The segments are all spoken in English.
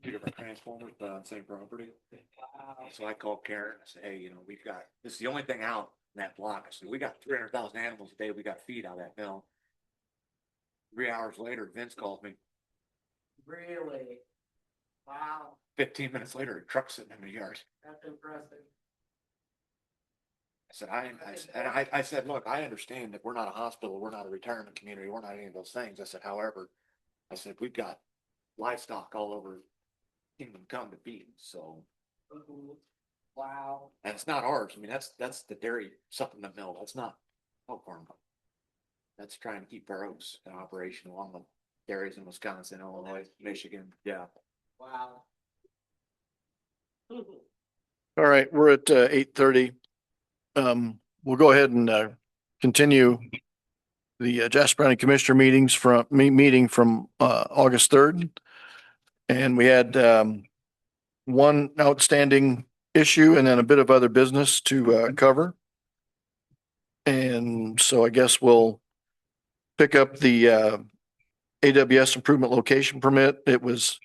two different transformers, but on the same property. Wow. So I called Karen and said, hey, we've got, this is the only thing out in that block. I said, we got 300,000 animals a day. We got feed out of that mill. 3 hours later, Vince calls me. Really? Wow, 15 minutes later, a truck sitting in the yard. that's impressive. I said, look, I understand that we're not a hospital, we're not a retirement community, we're not any of those things. I said, however, I said, we've got livestock all over Kingdom Come to feed, so. Wow. And it's not ours. I mean, that's the dairy supplement mill. That's not milk farm. That's trying to keep Fair Oaks in operation along the dairies in Wisconsin, Illinois, Michigan. Yeah. Wow. All right, we're at 8:30. We'll go ahead and continue the Jasper County Commissioner meeting from August 3rd. And we had one outstanding issue and then a bit of other business to cover. And so I guess we'll pick up the AWS improvement location permit. It was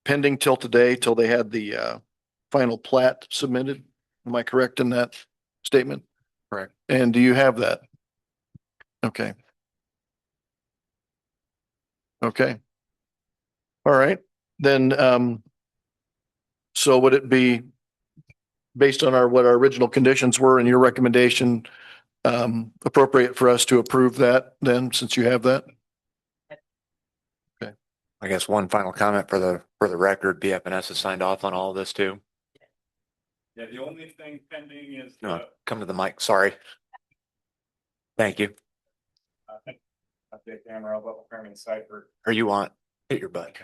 pending till today, till they had the final plat submitted. Am I correct in that statement? Correct. And do you have that? Okay. Okay. All right, then, so would it be based on what our original conditions were and your recommendation, appropriate for us to approve that then, since you have that? Okay. I guess one final comment for the record, BFNS has signed off on all of this too. Yeah, the only thing pending is No, come to the mic. Sorry. Thank you. update camera, level frame and cipher. Or you want, hit your butt.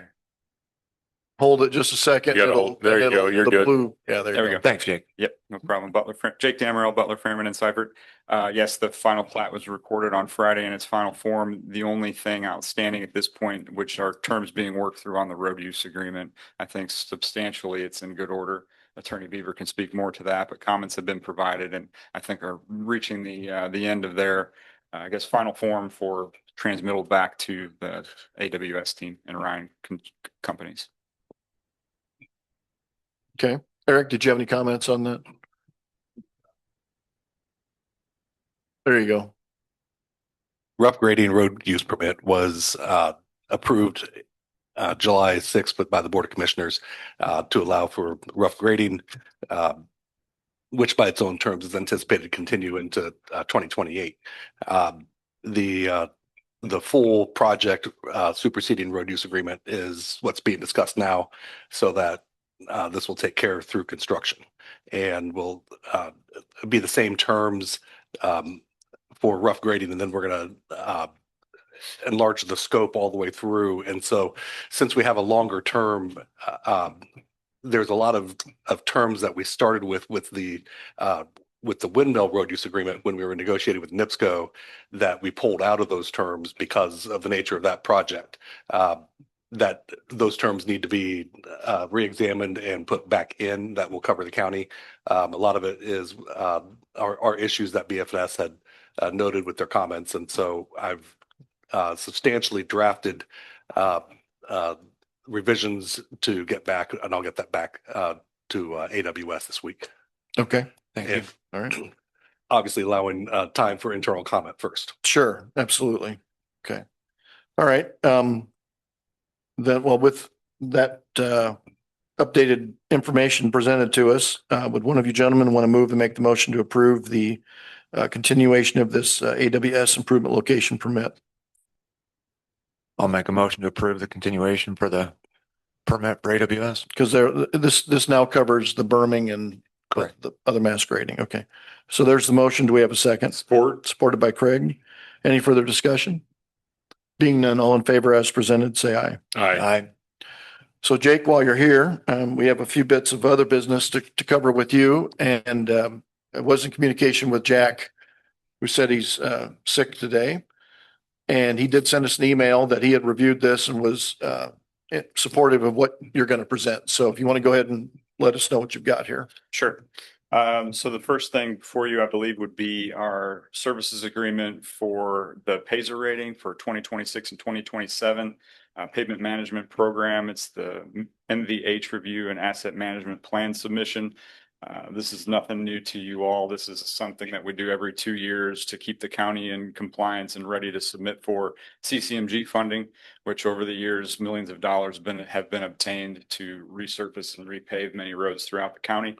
Hold it just a second. You gotta hold. There you go. You're the good. blue- Yeah, there There you we go. go. Thanks, Jake. Yep, no problem. Jake Damerel, Butler, Fairman and Seifert. Yes, the final plat was recorded on Friday in its final form. The only thing outstanding at this point, which are terms being worked through on the road use agreement, I think substantially it's in good order. Attorney Beaver can speak more to that, but comments have been provided and I think are reaching the end of their, I guess, final form for transmittal back to the AWS team and Ryan companies. Okay. Eric, did you have any comments on that? There you go. Rough grading road use permit was approved July 6th, but by the Board of Commissioners to allow for rough grading, which by its own terms is anticipated to continue into 2028. The full project superseding road use agreement is what's being discussed now, so that this will take care through construction and will be the same terms for rough grading, and then we're going to enlarge the scope all the way through. And so since we have a longer term, there's a lot of terms that we started with the windmill road use agreement when we were negotiating with NIPSCO that we pulled out of those terms because of the nature of that project. That those terms need to be re-examined and put back in. That will cover the county. A lot of it is our issues that BFNS had noted with their comments. And so I've substantially drafted revisions to get back, and I'll get that back to AWS this week. Okay. Thank you. All right. Obviously allowing time for internal comment first. Sure. Absolutely. Okay. All right. Then, well, with that updated information presented to us, would one of you gentlemen want to move and make the motion to approve the continuation of this AWS improvement location permit? I'll make a motion to approve the continuation for the permit for AWS. Because this now covers the berming and Correct. the other mass grading. Okay. So there's the motion. Do we have a second? Support. Supported by Craig. Any further discussion? Being none, all in favor as presented, say aye. Aye. So Jake, while you're here, we have a few bits of other business to cover with you. And I was in communication with Jack, who said he's sick today. And he did send us an email that he had reviewed this and was supportive of what you're going to present. So if you want to go ahead and let us know what you've got here. Sure. So the first thing for you, I believe, would be our services agreement for the PASER rating for 2026 and 2027. pavement management program. It's the MVH review and asset management plan submission. This is nothing new to you all. This is something that we do every 2 years to keep the county in compliance and ready to submit for CCMG funding, which over the years, millions of dollars have been obtained to resurface and repave many roads throughout the county.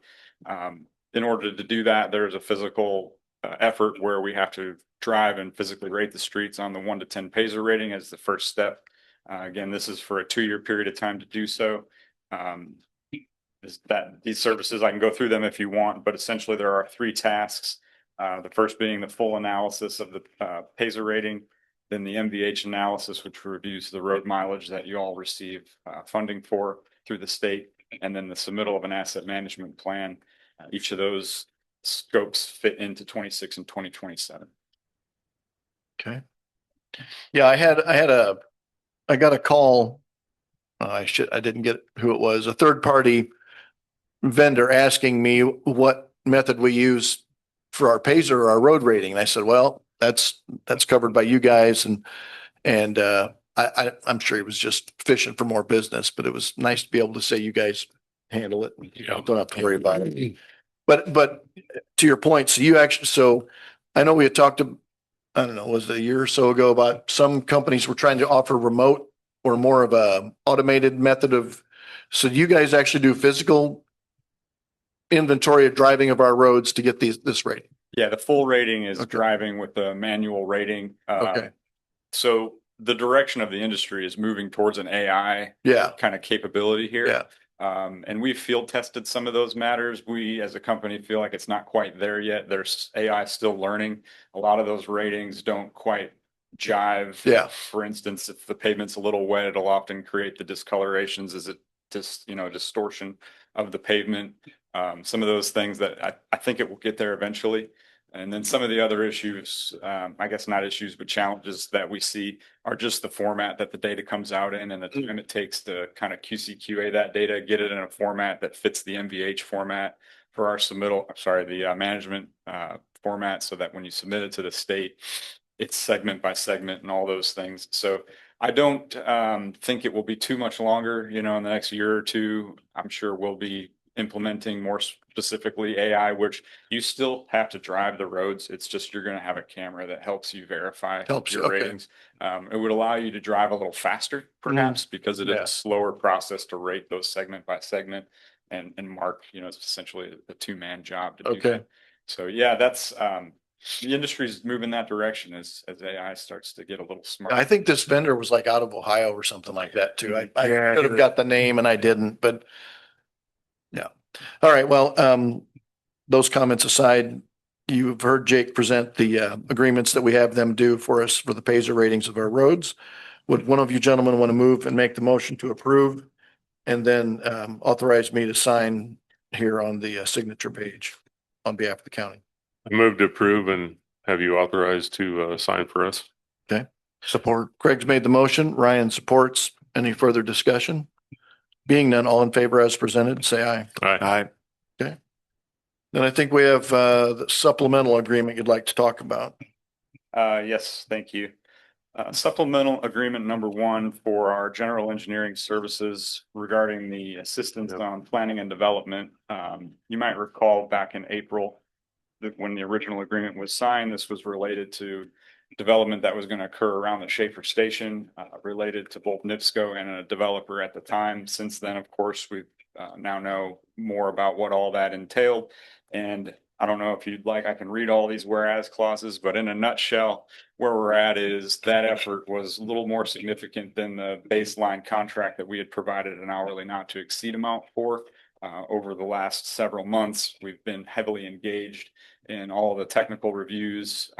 In order to do that, there's a physical effort where we have to drive and physically rate the streets on the 1 to 10 Payser rating as the first step. Again, this is for a 2-year period of time to do so. These services, I can go through them if you want, but essentially there are 3 tasks. The first being the full analysis of the Payser rating, then the MVH analysis, which reviews the road mileage that you all receive funding for through the state, and then the submittal of an asset management plan. Each of those scopes fit into 26 and 2027. Okay. Yeah, I got a call. I didn't get who it was, a third party vendor asking me what method we use for our Payser or our road rating. And I said, well, that's covered by you guys. And I'm sure he was just fishing for more business, but it was nice to be able to say you guys handle it. You don't have to worry about it. But to your point, so I know we had talked to, I don't know, was it a year or so ago about some companies were trying to offer remote or more of a automated method of, so you guys actually do physical inventory of driving of our roads to get this rating? Yeah, the full rating is Okay. driving with the manual rating. Okay. So the direction of the industry is moving towards an AI Yeah. kind of capability here. Yeah. And we've field tested some of those matters. We, as a company, feel like it's not quite there yet. There's AI still learning. A lot of those ratings don't quite jive. Yeah. For instance, if the pavement's a little wet, it'll often create the discolorations as it just, distortion of the pavement. Some of those things that I think it will get there eventually. And then some of the other issues, I guess not issues, but challenges that we see are just the format that the data comes out in and the time it takes to kind of QC/QA that data, get it in a format that fits the MVH format for our submittal, the management format, so that when you submit it to the state, it's segment by segment and all those things. So I don't think it will be too much longer, in the next year or two. I'm sure we'll be implementing more specifically AI, which you still have to drive the roads. It's just you're going to have a camera that helps you verify your ratings. It would allow you to drive a little faster, perhaps, because it is a slower process to rate those segment by segment and mark. It's essentially a 2-man job to do that. So yeah, that's the industry's moving that direction as AI starts to get a little smarter. I think this vendor was like out of Ohio or something like that too. I could have got the name and I didn't, but yeah. All right. Well, those comments aside, you've heard Jake present the agreements that we have them do for us for the Payser ratings of our roads. Would one of you gentlemen want to move and make the motion to approve and then authorize me to sign here on the signature page on behalf of the county? I move to approve and have you authorized to sign for us. Okay. Support. Craig's made the motion. Ryan supports. Any further discussion? Being none, all in favor as presented, say aye. Aye. Okay. Then I think we have the supplemental agreement you'd like to talk about. Yes, thank you. Supplemental agreement number 1 for our general engineering services regarding the assistance on planning and development. You might recall back in April that when the original agreement was signed, this was related to development that was going to occur around the Schaefer Station, related to both NIPSCO and a developer at the time. Since then, of course, we now know more about what all that entailed. And I don't know if you'd like, I can read all these whereas clauses, but in a nutshell, where we're at is that effort was a little more significant than the baseline contract that we had provided an hourly not to exceed amount for. Over the last several months, we've been heavily engaged in all the technical reviews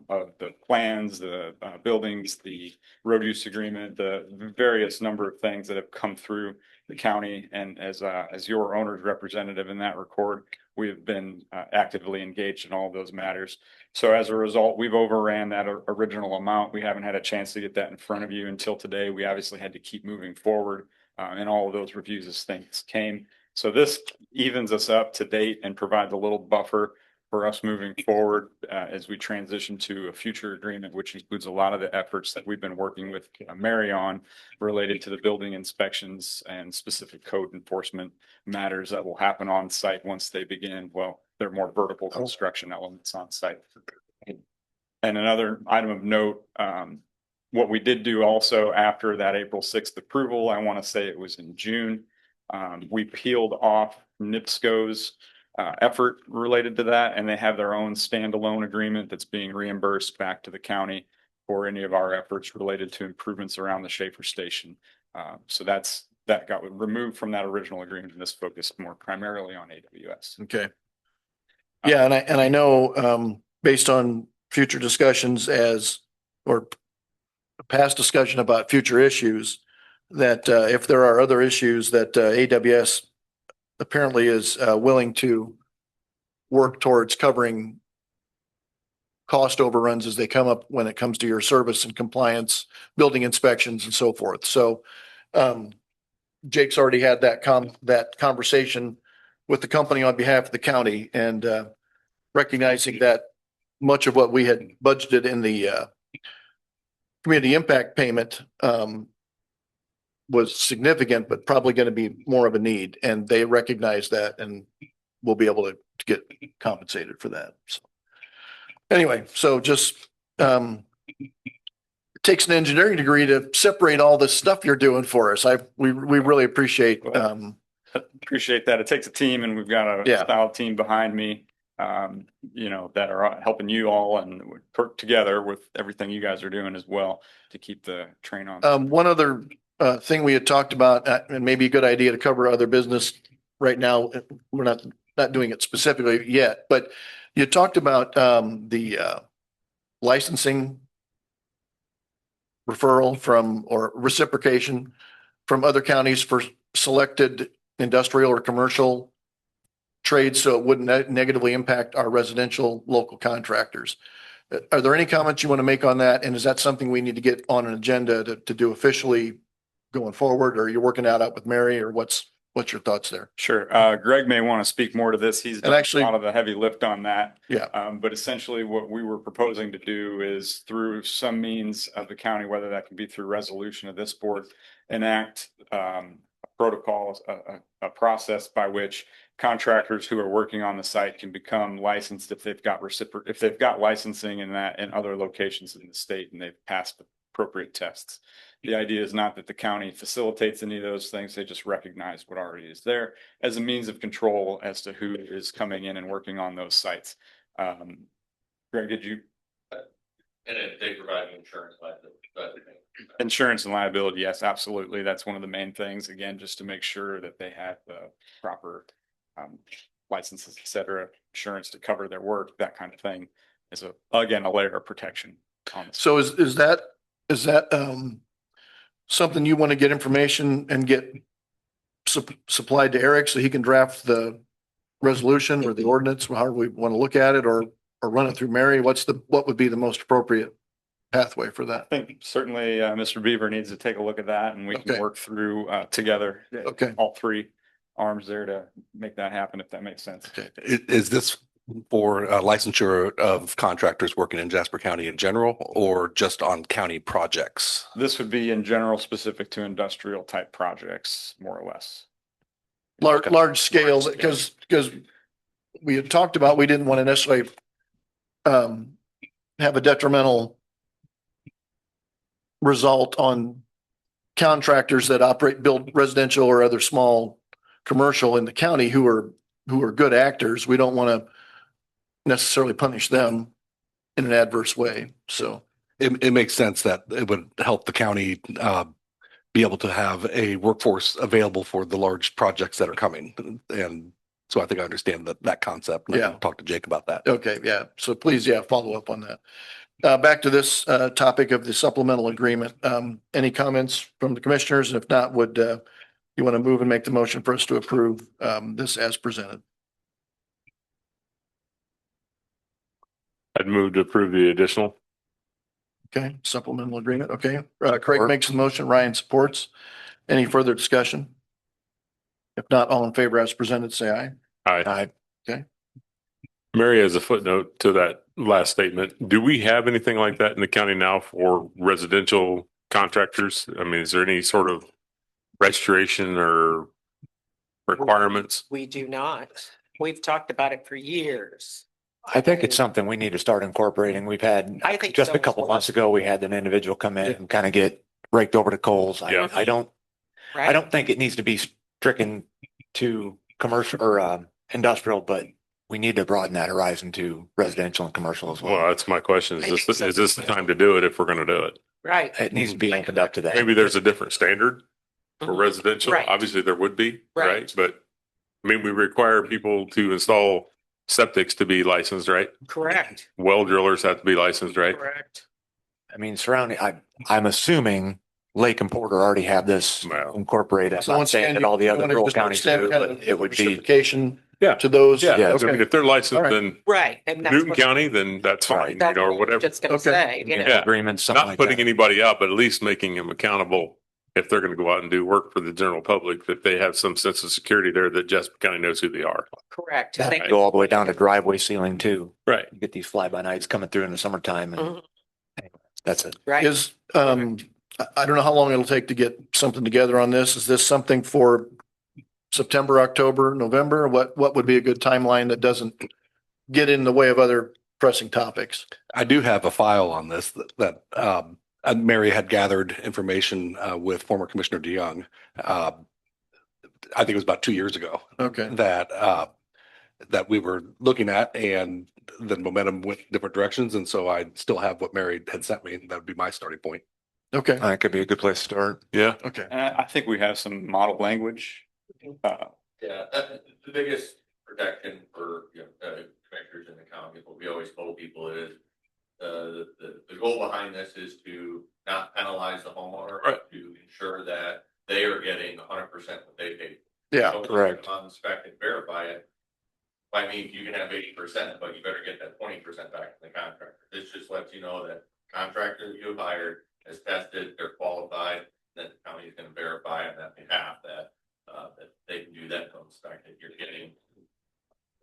of the plans, the buildings, the road use agreement, the various number of things that have come through the county. And as your owner's representative in that record, we have been actively engaged in all of those matters. So as a result, we've overran that original amount. We haven't had a chance to get that in front of you until today. We obviously had to keep moving forward in all of those reviews as things came. So this evens us up to date and provides a little buffer for us moving forward as we transition to a future agreement, which includes a lot of the efforts that we've been working with Mary on related to the building inspections and specific code enforcement matters that will happen on site once they begin. Well, they're more vertical construction elements on site. And another item of note, what we did do also after that April 6th approval, I want to say it was in June, we peeled off NIPSCO's effort related to that, and they have their own standalone agreement that's being reimbursed back to the county for any of our efforts related to improvements around the Schaefer station. So that got removed from that original agreement, and this focused more primarily on AWS. Okay. Yeah, and I know, based on future discussions or past discussion about future issues, that if there are other issues that AWS apparently is willing to work towards covering cost overruns as they come up when it comes to your service and compliance, building inspections and so forth. So Jake's already had that conversation with the company on behalf of the county, and recognizing that much of what we had budgeted in the community impact payment was significant, but probably going to be more of a need. And they recognize that, and we'll be able to get compensated for that. So anyway, so just it takes an engineering degree to separate all this stuff you're doing for us. We really appreciate. Appreciate that. It takes a team, and we've got a solid team behind me, that are helping you all, and we work together with everything you guys are doing as well to keep the train on. One other thing we had talked about, and maybe a good idea to cover other business right now. We're not doing it specifically yet, but you talked about the licensing referral from or reciprocation from other counties for selected industrial or commercial trades, so it wouldn't negatively impact our residential local contractors. Are there any comments you want to make on that? And is that something we need to get on an agenda to do officially going forward? Or are you working that out with Mary, or what's your thoughts there? Sure. Greg may want to speak more to this. He's done a lot of the heavy lift on that. Yeah. But essentially what we were proposing to do is, through some means of the county, whether that can be through resolution of this board, enact a protocol, a process by which contractors who are working on the site can become licensed if they've got licensing in other locations in the state and they've passed the appropriate tests. The idea is not that the county facilitates any of those things. They just recognize what already is there as a means of control as to who is coming in and working on those sites. Greg, did you? And they provide insurance liability. Insurance and liability, yes, absolutely. That's one of the main things, again, just to make sure that they have the proper licenses, et cetera, insurance to cover their work, that kind of thing is again, a layer of protection on this. So is that something you want to get information and get supplied to Eric so he can draft the resolution or the ordinance, however we want to look at it, or run it through Mary? What would be the most appropriate pathway for that? I think certainly Mr. Beaver needs to take a look at that, and we can work through together. Okay. All three arms there to make that happen, if that makes sense. Okay. Is this for licensure of contractors working in Jasper County in general, or just on county projects? This would be in general, specific to industrial type projects, more or less. Large scale, because we had talked about, we didn't want to necessarily have a detrimental result on contractors that build residential or other small commercial in the county who are good actors. We don't want to necessarily punish them in an adverse way. So it makes sense that it would help the county be able to have a workforce available for the large projects that are coming. And so I think I understand that concept. And I can talk to Jake about that. Okay. Yeah. So please, follow up on that. Back to this topic of the supplemental agreement. Any comments from the commissioners? And if not, would you want to move and make the motion for us to approve this as presented? I'd move to approve the additional. Okay, supplemental agreement. Okay, Craig makes the motion, Ryan supports. Any further discussion? If not, all in favor as presented, say aye. Aye. Okay. Mary, as a footnote to that last statement, do we have anything like that in the county now for residential contractors? I mean, is there any sort of registration or requirements? We do not. We've talked about it for years. I think it's something we need to start incorporating. We've had, I think just so a couple as well. months ago, we had an individual come in and kind of get raked over the coals. Yeah. I don't Right? think it needs to be stricken to commercial or industrial, but we need to broaden that horizon to residential and commercial as Well, well. that's my question. I think so. Is this the time to do it if we're going to do it? Right. It needs to be opened up to that. Maybe there's a different standard for Mhm. residential. Right. Obviously there would be, Right. right? But I mean, we require people to install septics to be licensed, right? Correct. Well drillers have to be licensed, right? Correct. I mean, I'm assuming Lake and Porter already have this Well, incorporated. I'm So not once saying again, that you all the other wanna rural just counties extend do, kind but of it would be, reciprocation yeah. to those. Yeah. Yeah, I mean, okay. if they're licensed, All right. then Right. And that's Newton what- County, then that's fine, you that's know, or what I was whatever. just gonna Okay. say, you know. Yeah. agreements, something Not like putting that. anybody out, but at least making them accountable if they're going to go out and do work for the general public, that they have some sense of security there that Jasper County knows who they are. Correct. That Thank could you. go all the way down to driveway ceiling too. Right. You get these fly by nights coming through in the summertime and Mhm. that's it. Right. Is, I don't know how long it'll take to get something together on this. Is this something for September, October, November? What would be a good timeline that doesn't get in the way of other pressing topics? I do have a file on this that Mary had gathered information with former Commissioner DeYoung. I think it was about 2 years ago Okay. that we were looking at, and the momentum went different directions. And so I still have what Mary had sent me. That would be my starting point. Okay. That could be a good place to start. Yeah. Okay. And I think we have some model language. Yeah, the biggest protection for, commissioners in the county, what we always told people is, the goal behind this is to not penalize the homeowner. Right. To ensure that they are getting 100% what they paid. Yeah. So when you correct. come on inspect and verify it. I mean, you can have 80%, but you better get that 20% back from the contractor. This just lets you know that contractor that you have hired has tested, they're qualified, then the county is going to verify on that behalf that they can do that to inspect that you're getting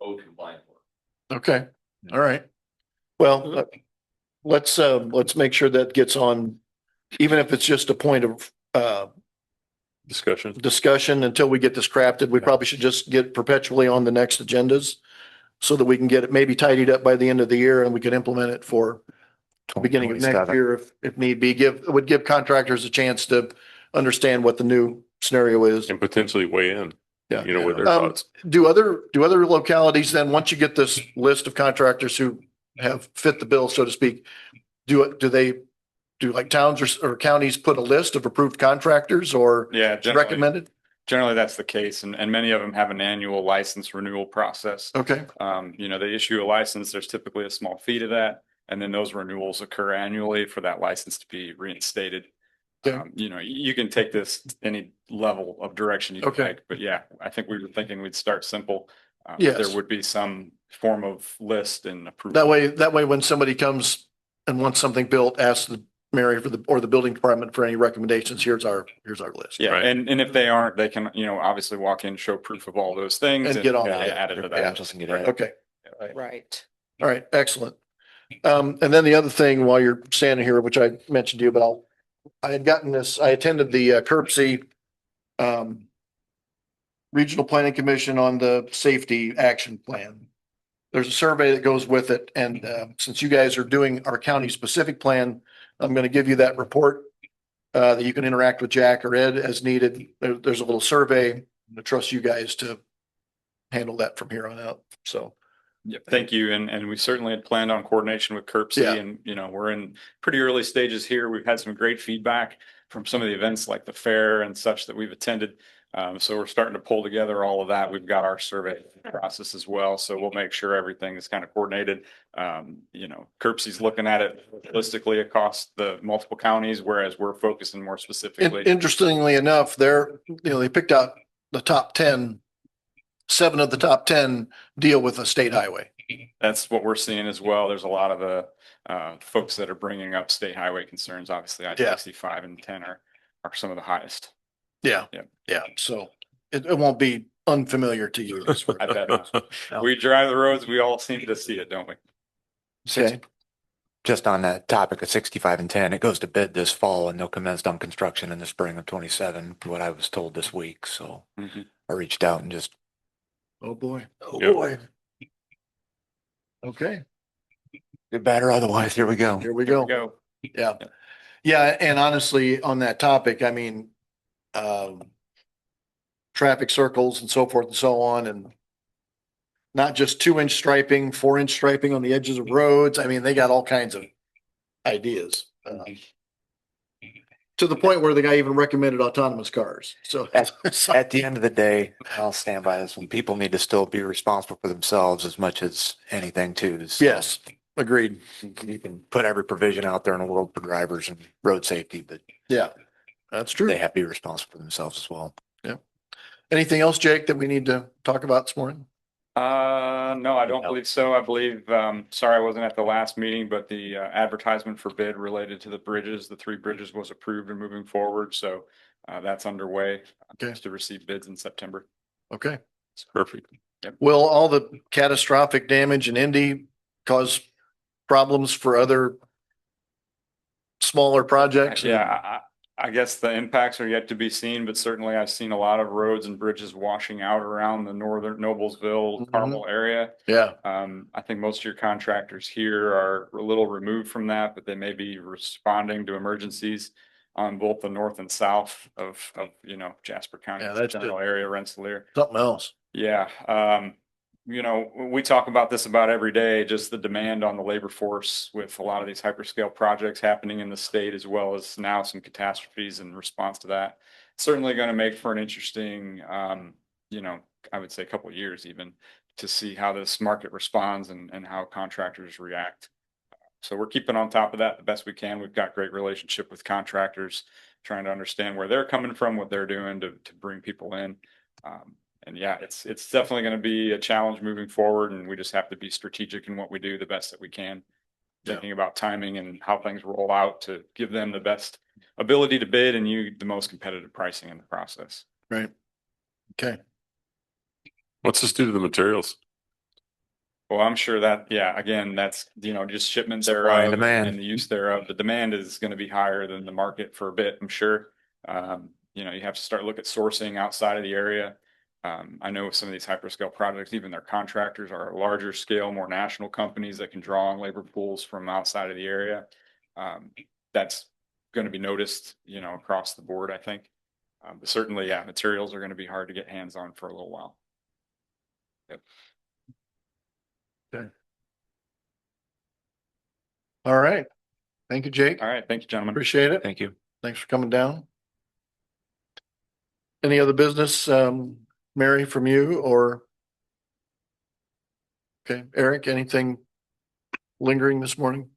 code compliant work. Okay. All right. Well, let's make sure that gets on, even if it's just a point of, Discussion. discussion until we get this crafted. We probably should just get perpetually on the next agendas so that we can get it maybe tidied up by the end of the year and we can implement it for beginning of next 2027. year if need be. It would give contractors a chance to understand what the new scenario is. And potentially weigh in, Yeah. with their Um, thoughts. Do other localities then, once you get this list of contractors who have fit the bill, so to speak, do like towns or counties put a list of approved contractors or Yeah, generally, recommended? generally that's the case. And many of them have an annual license renewal process. Okay. They issue a license, there's typically a small fee to that. And then those renewals occur annually for that license to be reinstated. Okay. You can take this any level of direction you Okay. like, but yeah, I think we were thinking we'd start simple. Yes. There would be some form of list and approval. That way, when somebody comes and wants something built, ask the Mary or the building department for any recommendations. Here's our list. Yeah, Right. and if they aren't, they can, obviously walk in, show proof of all those things. And get on yeah, that. add it to Yeah, that. just can get it. Okay. Right. All right. Excellent. And then the other thing while you're standing here, which I mentioned to you, but I attended the Curbsy Regional Planning Commission on the Safety Action Plan. There's a survey that goes with it. And since you guys are doing our county specific plan, I'm going to give you that report that you can interact with Jack or Ed as needed. There's a little survey. I trust you guys to handle that from here on out. So. Yeah, thank you. And we certainly had planned on coordination with Curbsy Yeah. and, we're in pretty early stages here. We've had some great feedback from some of the events like the fair and such that we've attended. So we're starting to pull together all of that. We've got our survey process as well. So we'll make sure everything is kind of coordinated. Curbsy's looking at it holistically across the multiple counties, whereas we're focusing more specifically. Interestingly enough, they picked out the top 10, 7 of the top 10 deal with a state highway. That's what we're seeing as well. There's a lot of folks that are bringing up state highway concerns. Obviously, I-65 and 10 are some of the highest. Yeah. Yeah. Yeah. So it won't be unfamiliar to you. this word. I bet not. No. We drive the roads, we all seem to see it, don't we? Okay, Just on that topic of 65 and 10, it goes to bid this fall and they'll commence on construction in the spring of 27, what I was told this week. So Mhm. I reached out and just, oh boy, oh Yep. boy. Okay, good, bad or otherwise, here we go. here we Here we go. go. Yeah. Yeah, and honestly, on that topic, I mean, traffic circles and so forth and so on, and not just 2-inch striping, 4-inch striping on the edges of roads. I mean, they got all kinds of ideas. To the point where the guy even recommended autonomous cars. So At the end of the day, I'll stand by this one. People need to still be responsible for themselves as much as anything too. So yes, agreed. you can put every provision out there in the world for drivers and road safety, but Yeah, that's true. they have to be responsible for themselves as well. Anything else, Jake, that we need to talk about this morning? No, I don't believe so. I believe, sorry, I wasn't at the last meeting, but the advertisement for bid related to the bridges, the 3 bridges was approved and moving forward. So that's underway. Okay. To receive bids in September. Okay. Perfect. Will all the catastrophic damage in Indy cause problems for other smaller projects? Yeah, I guess the impacts are yet to be seen, but certainly I've seen a lot of roads and bridges washing out around the northern Noblesville, Mhm. Carmel area. Yeah, I think most of your contractors here are a little removed from that, but they may be responding to emergencies on both the north and south of Jasper County, Yeah, that's general area, Rensselaer. something else. Yeah, we talk about this about every day, just the demand on the labor force with a lot of these hyperscale projects happening in the state, as well as now some catastrophes in response to that. Certainly going to make for an interesting, I would say a couple of years even to see how this market responds and how contractors react. So we're keeping on top of that the best we can. We've got great relationship with contractors, trying to understand where they're coming from, what they're doing to bring people in. And yeah, it's definitely going to be a challenge moving forward, and we just have to be strategic in what we do the best that we can. Yeah. Thinking about timing and how things roll out to give them the best ability to bid and you the most competitive pricing in the process. Right. Okay. What's this do to the materials? Well, I'm sure that, yeah, again, that's, just shipment Supply thereof and demand. and the use thereof. The demand is going to be higher than the market for a bit, I'm sure. You have to start look at sourcing outside of the area. I know some of these hyperscale projects, even their contractors are larger scale, more national companies that can draw on labor pools from outside of the area. That's going to be noticed, across the board, I think. But certainly, yeah, materials are going to be hard to get hands on for a little while. Yep. Okay. All right. Thank you, Jake. All right. Thank you, gentlemen. Appreciate it. Thank you. Thanks for coming down. Any other business, Mary, from you or? Okay, Eric, anything lingering this morning?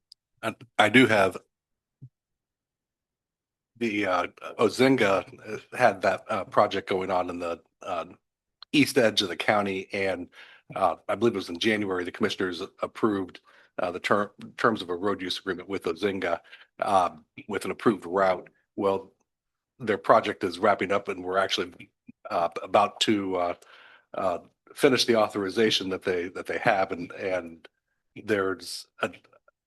I do have the Ozinga had that project going on in the east edge of the county, and I believe it was in January, the commissioners approved the terms of a road use agreement with Ozinga with an approved route. Well, their project is wrapping up, and we're actually about to finish the authorization that they have, and there's a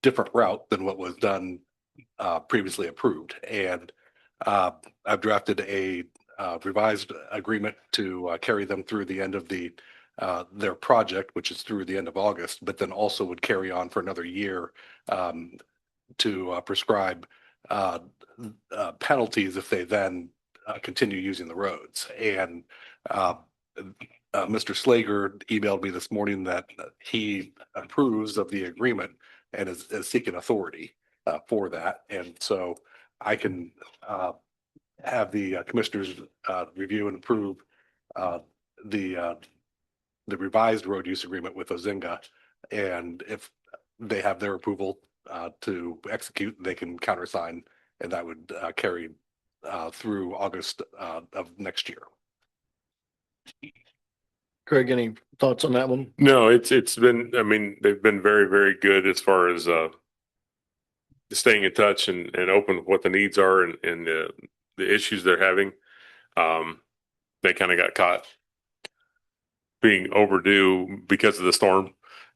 different route than what was done previously approved. And I've drafted a revised agreement to carry them through the end of their project, which is through the end of August, but then also would carry on for another year to prescribe penalties if they then continue using the roads. And Mr. Slager emailed me this morning that he approves of the agreement and is seeking authority for that. And so I can have the commissioners review and approve the revised road use agreement with Ozinga. And if they have their approval to execute, they can countersign, and that would carry through August of next year. Craig, any thoughts on that one? No, it's been, I mean, they've been very, very good as far as staying in touch and open with what the needs are and the issues they're having. They kind of got caught being overdue because of the storm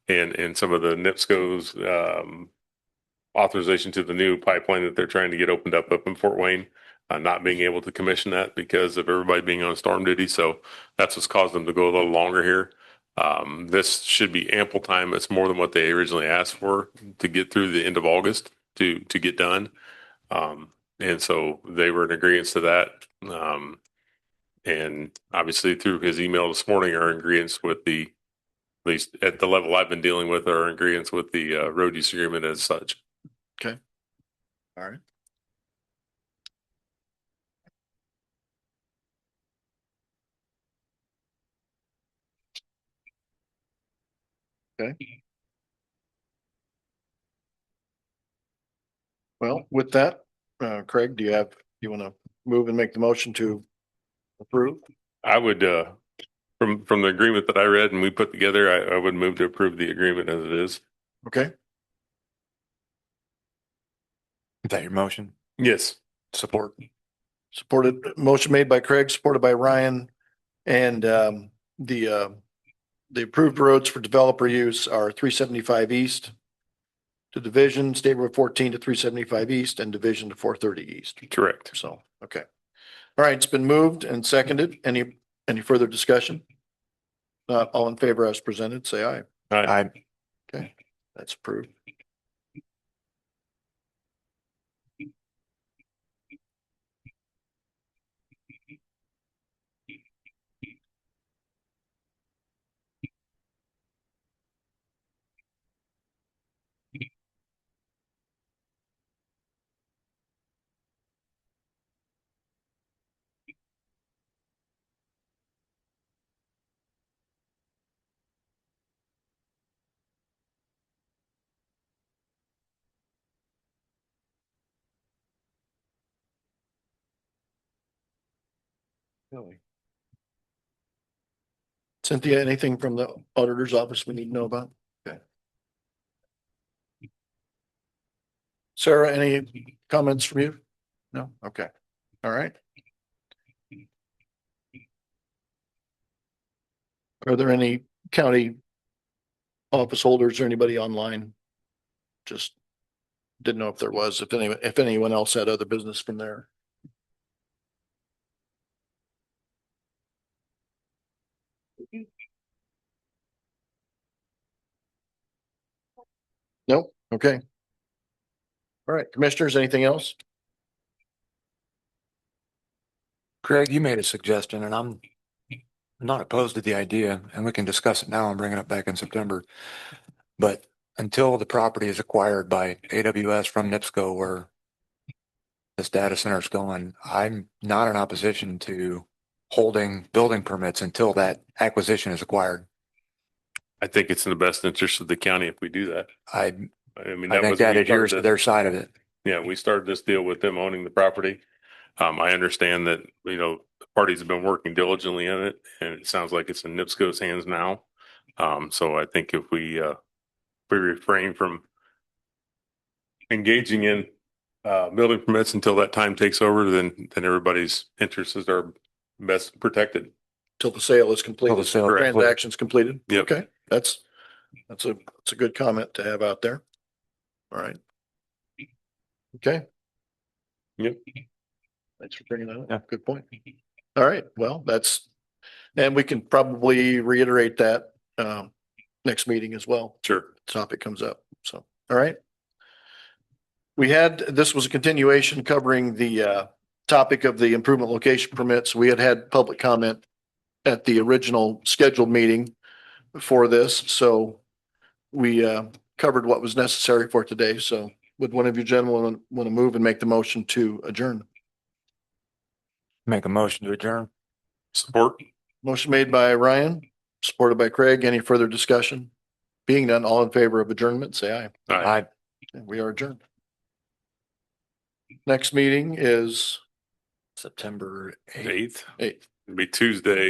and some of the NIPSCO's authorization to the new pipeline that they're trying to get opened up in Fort Wayne, not being able to commission that because of everybody being on storm duty. So that's what's caused them to go a little longer here. This should be ample time. It's more than what they originally asked for to get through the end of August to get done. And so they were in agreement to that. And obviously through his email this morning are in agreement with the, at least at the level I've been dealing with, are in agreement with the road use agreement as such. Okay. All right. Okay. Well, with that, Craig, do you want to move and make the motion to approve? I would, from the agreement that I read and we put together, I would move to approve the agreement as it is. Okay. Is that your motion? Yes. Support. Supported, motion made by Craig, supported by Ryan. And the approved roads for developer use are 375 east to Division, State Road 14 to 375 east, and Division to 430 east. Correct. So, okay. All right, it's been moved and seconded. Any further discussion? Not all in favor as presented, say aye. Aye. Okay, that's approved. Cynthia, anything from the auditor's office we need to know about? Okay. Sarah, any comments from you? No? Okay. All right. Are there any county office holders or anybody online? Just didn't know if there was, if anyone else had other business from there. Nope. Okay. All right, commissioners, anything else? Craig, you made a suggestion and I'm not opposed to the idea and we can discuss it now and bring it up back in September. But until the property is acquired by AWS from NIPSCO where this data center is going, I'm not in opposition to holding building permits until that acquisition is acquired. I think it's in the best interest of the county if we do that. I mean, think was- that we adheres started to their side of it. Yeah, we started this deal with them owning the property. I understand that, the parties have been working diligently on it and it sounds like it's in NIPSCO's hands now. So I think if we refrain from engaging in building permits until that time takes over, then everybody's interests are best protected. Till the sale is completed. Till the sale is complete. Transaction's completed. Yep. Okay, that's a good comment to have out there. All right. Okay. Yep. Thanks for bringing that up. Yeah. Good point. All right, well, and we can probably reiterate that next meeting as well. Sure. Topic comes up. So, all right. This was a continuation covering the topic of the improvement location permits. We had public comment at the original scheduled meeting for this. So we covered what was necessary for today. So would one of you gentlemen want to move and make the motion to adjourn? Make a motion to adjourn. Support. Motion made by Ryan, supported by Craig. Any further discussion? Being done, all in favor of adjournment, say aye. Aye. We are adjourned. Next meeting is September 8th. 8th. 8th. It'll be Tuesday.